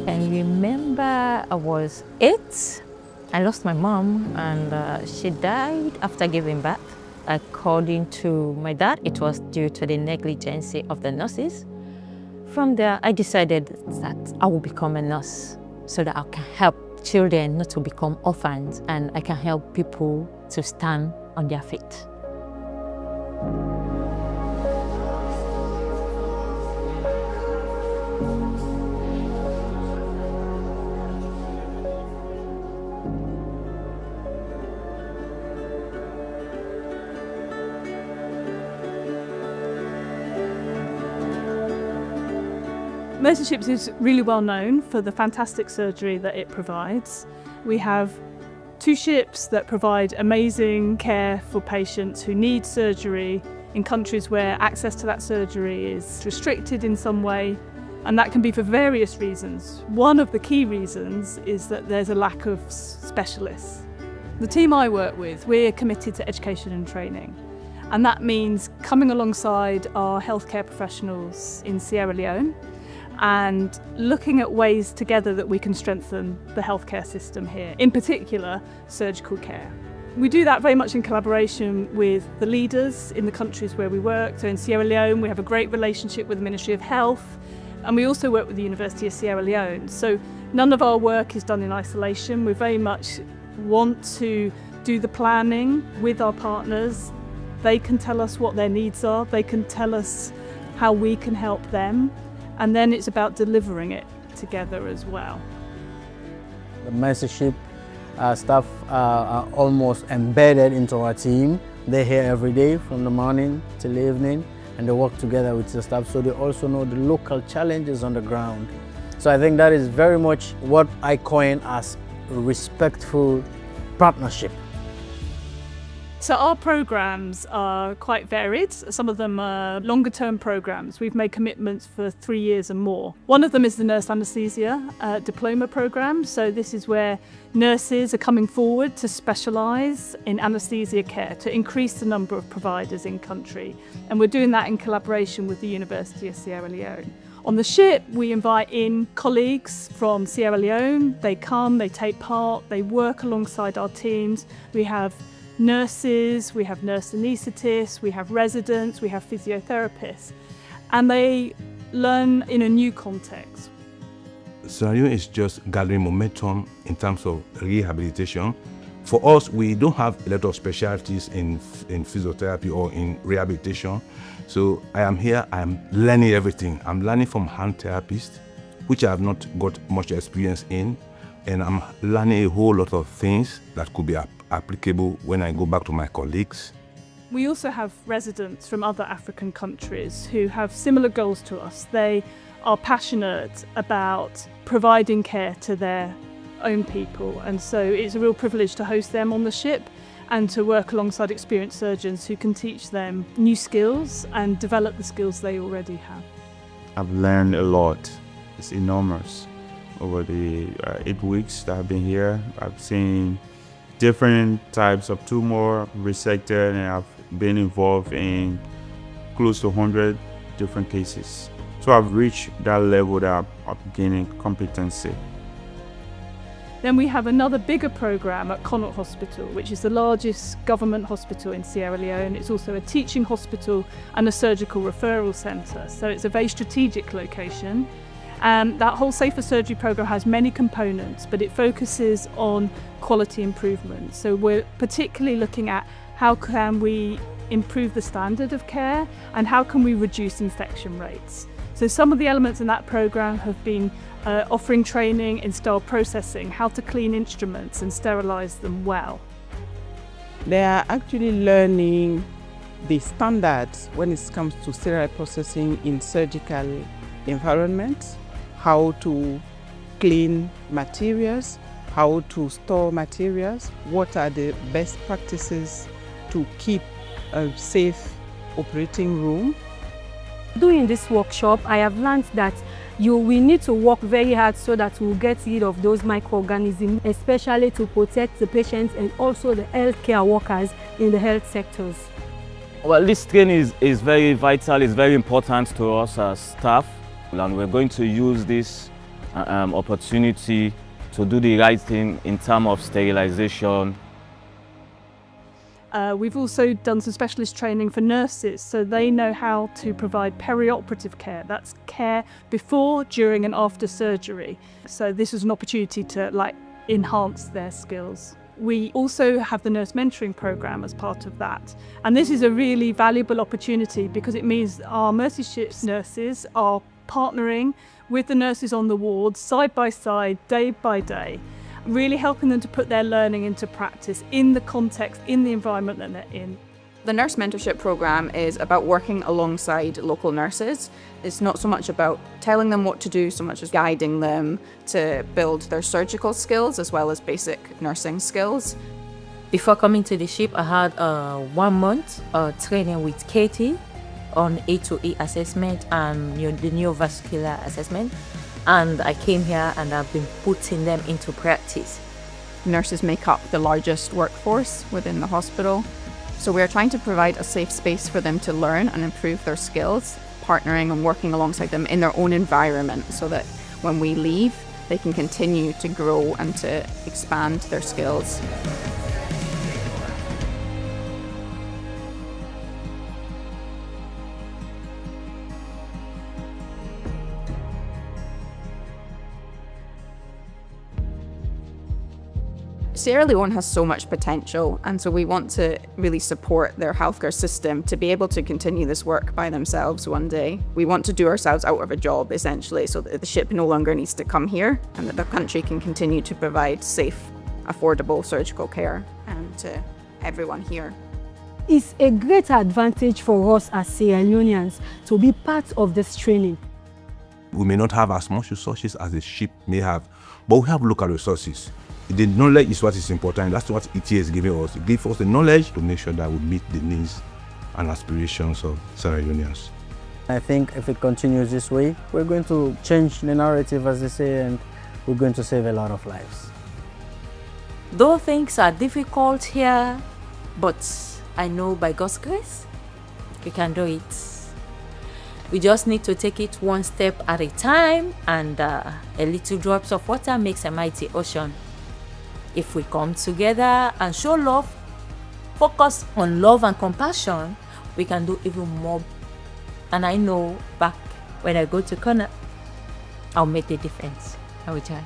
I remember I was 8. I lost my mom and she died after giving birth. According to my dad, it was due to the negligence of the nurses. From there, I decided that I will become a nurse so that I can help children not to become orphans and I can help people to stand on their feet. Mercy Ships is really well known for the fantastic surgery that it provides. We have 2 ships that provide amazing care for patients who need surgery in countries where access to that surgery is restricted in some way, and that can be for various reasons. One of the key reasons is that there's a lack of specialists. The team I work with, we're committed to education and training, and that means coming alongside our healthcare professionals in Sierra Leone and looking at ways together that we can strengthen the healthcare system here, in particular surgical care. We do that very much in collaboration with the leaders in the countries where we work. So in Sierra Leone we have a great relationship with the Ministry of Health, and we also work with the University of Sierra Leone. So none of our work is done in isolation. We very much want to do the planning with our partners. They can tell us what their needs are, they can tell us how we can help them, and then it's about delivering it together as well. The Mercy Ship staff are almost embedded into our team. They're here every day from the morning till the evening, and they work together with the staff, so they also know the local challenges on the ground. So I think that is very much what I coin as a respectful partnership. So our programmes are quite varied. Some of them are longer term programmes. We've made commitments for 3 years and more. One of them is the nurse anaesthesia diploma programme. So this is where nurses are coming forward to specialise in anaesthesia care, to increase the number of providers in country. And we're doing that in collaboration with the University of Sierra Leone. On the ship, we invite in colleagues from Sierra Leone. They come, they take part, they work alongside our teams. We have nurses, we have nurse anaesthetists, we have residents, we have physiotherapists, and they learn in a new context. Sierra Leone is just gathering momentum in terms of rehabilitation. For us, we don't have a lot of specialties in physiotherapy or in rehabilitation. So I am here, I am learning everything. I'm learning from hand therapists, which I have not got much experience in, and I'm learning a whole lot of things that could be applicable when I go back to my colleagues. We also have residents from other African countries who have similar goals to us. They are passionate about providing care to their own people, and so it's a real privilege to host them on the ship and to work alongside experienced surgeons who can teach them new skills and develop the skills they already have. I've learned a lot. It's enormous. Over the 8 weeks that I've been here, I've seen different types of tumor resected, and I've been involved in close to 100 different cases. So I've reached that level that I'm gaining competency. Then we have another bigger programme at Connaught Hospital, which is the largest government hospital in Sierra Leone. It's also a teaching hospital and a surgical referral centre, so it's a very strategic location. That whole Safer Surgery programme has many components, but it focuses on quality improvement. So we're particularly looking at how can we improve the standard of care and how can we reduce infection rates. So some of the elements in that programme have been offering training in sterile processing, how to clean instruments and sterilise them well. They are actually learning the standards when it comes to sterile processing in surgical environments, how to clean materials, how to store materials, what are the best practices to keep a safe operating room. During this workshop, I have learned that we need to work very hard so that we'll get rid of those microorganisms, especially to protect the patients and also the healthcare workers in the health sectors. Well, this training is very vital, it's very important to us as staff, and we're going to use this opportunity to do the right thing in terms of sterilization. We've also done some specialist training for nurses, so they know how to provide perioperative care. That's care before, during and after surgery. So this is an opportunity to enhance their skills. We also have the nurse mentoring program as part of that. And this is a really valuable opportunity because it means our Mercy Ships nurses are partnering with the nurses on the wards side by side, day by day, really helping them to put their learning into practice in the context, in the environment that they're in. The nurse mentorship program is about working alongside local nurses. It's not so much about telling them what to do, so much as guiding them to build their surgical skills as well as basic nursing skills. Before coming to the ship, I had 1 month training with Katie on A2E assessment and the neovascular assessment. And I came here and I've been putting them into practice. Nurses make up the largest workforce within the hospital. So we're trying to provide a safe space for them to learn and improve their skills, partnering and working alongside them in their own environment so that when we leave, they can continue to grow and to expand their skills. Sierra Leone has so much potential, and so we want to really support their healthcare system to be able to continue this work by themselves one day. We want to do ourselves out of a job, essentially, so that the ship no longer needs to come here and that the country can continue to provide safe, affordable surgical care to everyone here. It's a great advantage for us as Sierra Leoneans to be part of this training. We may not have as much resources as the ship may have, but we have local resources. The knowledge is what is important. That's what ETA is giving us. It gives us the knowledge to make sure that we meet the needs and aspirations of Sierra Leoneans. I think if it continues this way, we're going to change the narrative, as they say, and we're going to save a lot of lives. Though things are difficult here, but I know by God's grace, we can do it. We just need to take it one step at a time, and a little drops of water makes a mighty ocean. If we come together and show love, focus on love and compassion, we can do even more. And I know back when I go to corner, I'll make the difference. I will try.